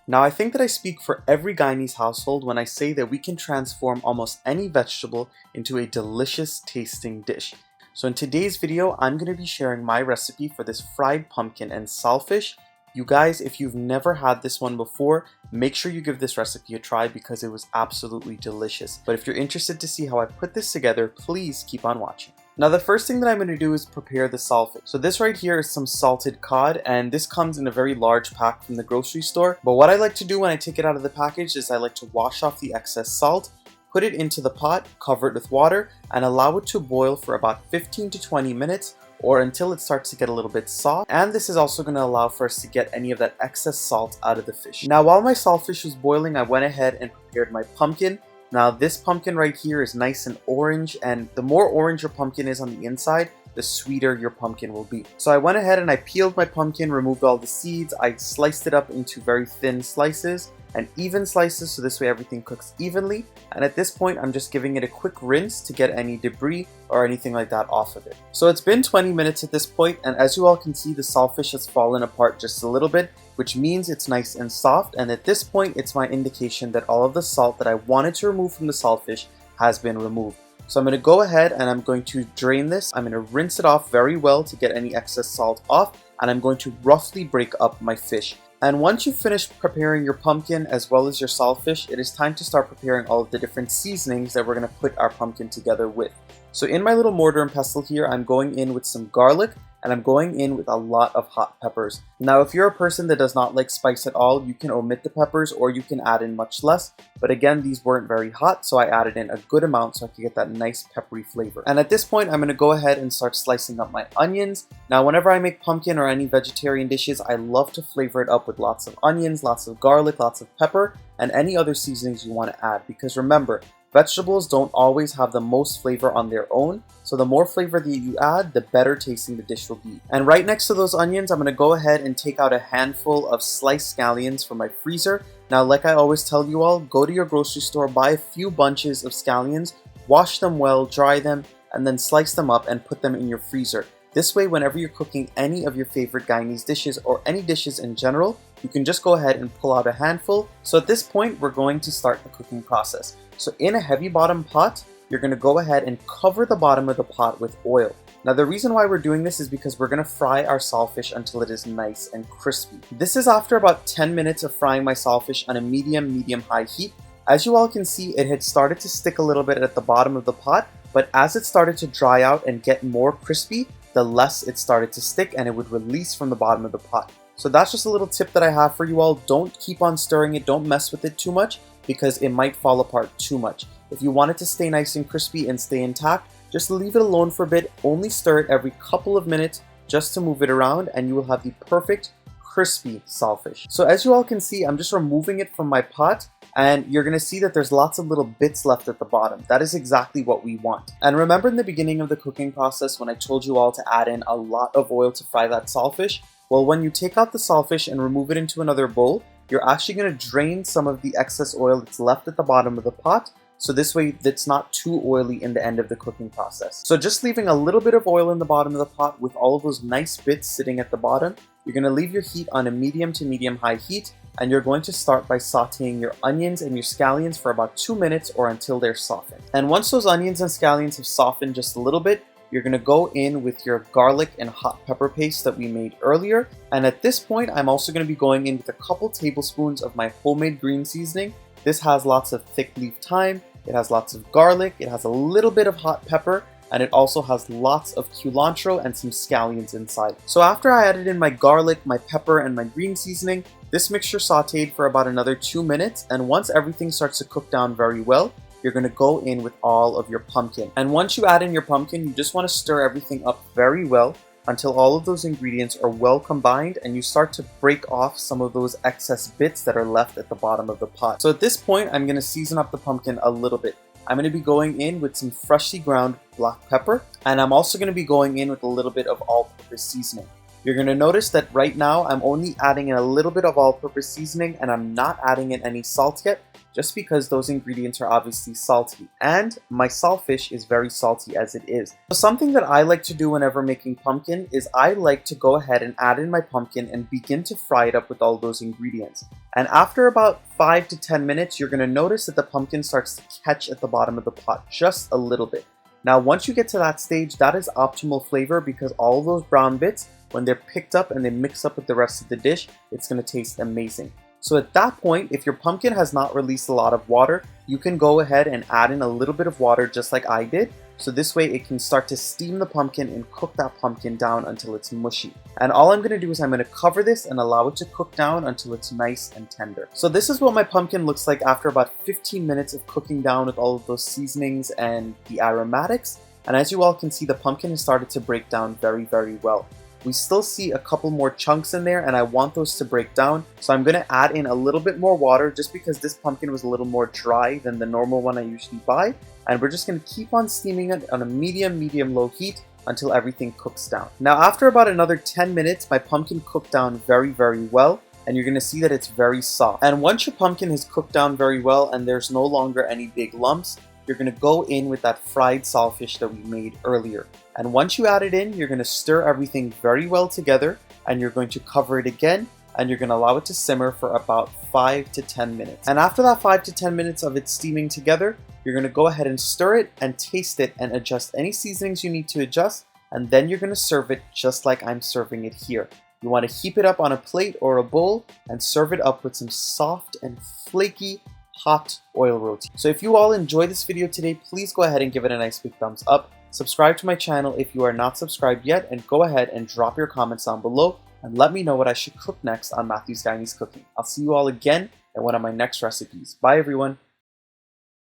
Now I think that I speak for every Guyanese household when I say that we can transform almost any vegetable into a delicious tasting dish. So in today's video, I'm going to be sharing my recipe for this fried pumpkin and saltfish. You guys, if you've never had this one before, make sure you give this recipe a try because it was absolutely delicious. But if you're interested to see how I put this together, please keep on watching. Now the first thing that I'm going to do is prepare the saltfish. So this right here is some salted cod, and this comes in a very large pack from the grocery store. But what I like to do when I take it out of the package is I like to wash off the excess salt, put it into the pot, cover it with water, and allow it to boil for about 15 to 20 minutes or until it starts to get a little bit soft. And this is also going to allow for us to get any of that excess salt out of the fish. Now while my saltfish was boiling, I went ahead and prepared my pumpkin. Now this pumpkin right here is nice and orange, and the more orange your pumpkin is on the inside, the sweeter your pumpkin will be. So I went ahead and I peeled my pumpkin, removed all the seeds, I sliced it up into very thin slices and even slices so this way everything cooks evenly. And at this point I'm just giving it a quick rinse to get any debris or anything like that off of it. So it's been 20 minutes at this point, and as you all can see, the saltfish has fallen apart just a little bit, which means it's nice and soft, and at this point it's my indication that all of the salt that I wanted to remove from the saltfish has been removed. So I'm going to go ahead and I'm going to drain this. I'm going to rinse it off very well to get any excess salt off, and I'm going to roughly break up my fish. And once you've finished preparing your pumpkin as well as your saltfish, it is time to start preparing all of the different seasonings that we're going to put our pumpkin together with. So in my little mortar and pestle here, I'm going in with some garlic, and I'm going in with a lot of hot peppers. Now if you're a person that does not like spice at all, you can omit the peppers or you can add in much less. But again, these weren't very hot, so I added in a good amount so I could get that nice peppery flavor. And at this point, I'm going to go ahead and start slicing up my onions. Now whenever I make pumpkin or any vegetarian dishes, I love to flavor it up with lots of onions, lots of garlic, lots of pepper, and any other seasonings you want to add. Because remember, vegetables don't always have the most flavor on their own, so the more flavor that you add, the better tasting the dish will be. And right next to those onions, I'm going to go ahead and take out a handful of sliced scallions from my freezer. Now, like I always tell you all, go to your grocery store, buy a few bunches of scallions, wash them well, dry them, and then slice them up and put them in your freezer. This way, whenever you're cooking any of your favorite Guyanese dishes or any dishes in general, you can just go ahead and pull out a handful. So at this point, we're going to start the cooking process. So in a heavy bottom pot, you're going to go ahead and cover the bottom of the pot with oil. Now the reason why we're doing this is because we're going to fry our saltfish until it is nice and crispy. This is after about 10 minutes of frying my saltfish on a medium-high heat. As you all can see, it had started to stick a little bit at the bottom of the pot, but as it started to dry out and get more crispy, the less it started to stick and it would release from the bottom of the pot. So that's just a little tip that I have for you all. Don't keep on stirring it, don't mess with it too much because it might fall apart too much. If you want it to stay nice and crispy and stay intact, just leave it alone for a bit, only stir it every couple of minutes just to move it around, and you will have the perfect crispy saltfish. So as you all can see, I'm just removing it from my pot, and you're going to see that there's lots of little bits left at the bottom. That is exactly what we want. And remember in the beginning of the cooking process when I told you all to add in a lot of oil to fry that saltfish? Well, when you take out the saltfish and remove it into another bowl, you're actually going to drain some of the excess oil that's left at the bottom of the pot, so this way it's not too oily in the end of the cooking process. So just leaving a little bit of oil in the bottom of the pot with all of those nice bits sitting at the bottom, you're going to leave your heat on a medium to medium-high heat, and you're going to start by sauteing your onions and your scallions for about 2 minutes or until they're softened. And once those onions and scallions have softened just a little bit, you're going to go in with your garlic and hot pepper paste that we made earlier. And at this point, I'm also going to be going in with a couple tablespoons of my homemade green seasoning. This has lots of thick leaf thyme, it has lots of garlic, it has a little bit of hot pepper, and it also has lots of cilantro and some scallions inside. So after I added in my garlic, my pepper, and my green seasoning, this mixture sauteed for about another 2 minutes, and once everything starts to cook down very well, you're going to go in with all of your pumpkin. And once you add in your pumpkin, you just want to stir everything up very well until all of those ingredients are well combined and you start to break off some of those excess bits that are left at the bottom of the pot. So at this point, I'm going to season up the pumpkin a little bit. I'm going to be going in with some freshly ground black pepper, and I'm also going to be going in with a little bit of all-purpose seasoning. You're going to notice that right now I'm only adding in a little bit of all-purpose seasoning and I'm not adding in any salt yet, just because those ingredients are obviously salty, and my saltfish is very salty as it is. So something that I like to do whenever making pumpkin is I like to go ahead and add in my pumpkin and begin to fry it up with all those ingredients. And after about 5 to 10 minutes, you're going to notice that the pumpkin starts to catch at the bottom of the pot just a little bit. Now once you get to that stage, that is optimal flavor because all those brown bits, when they're picked up and they mix up with the rest of the dish, it's going to taste amazing. So at that point, if your pumpkin has not released a lot of water, you can go ahead and add in a little bit of water just like I did. So this way it can start to steam the pumpkin and cook that pumpkin down until it's mushy. And all I'm going to do is I'm going to cover this and allow it to cook down until it's nice and tender. So this is what my pumpkin looks like after about 15 minutes of cooking down with all of those seasonings and the aromatics. And as you all can see, the pumpkin has started to break down very, very well. We still see a couple more chunks in there and I want those to break down. So I'm going to add in a little bit more water just because this pumpkin was a little more dry than the normal one I usually buy. And we're just going to keep on steaming it on a medium-low heat until everything cooks down. Now after about another 10 minutes, my pumpkin cooked down very, very well. And you're going to see that it's very soft. And once your pumpkin has cooked down very well and there's no longer any big lumps, you're going to go in with that fried saltfish that we made earlier. And once you add it in, you're going to stir everything very well together and you're going to cover it again and you're going to allow it to simmer for about 5 to 10 minutes. And after that 5 to 10 minutes of it steaming together, you're going to go ahead and stir it and taste it and adjust any seasonings you need to adjust, and then you're going to serve it just like I'm serving it here. You want to heap it up on a plate or a bowl and serve it up with some soft and flaky hot oil roti. So if you all enjoyed this video today, please go ahead and give it a nice big thumbs up. Subscribe to my channel if you are not subscribed yet, and go ahead and drop your comments down below and let me know what I should cook next on Matthew's Guyanese Cooking. I'll see you all again in one of my next recipes. Bye everyone.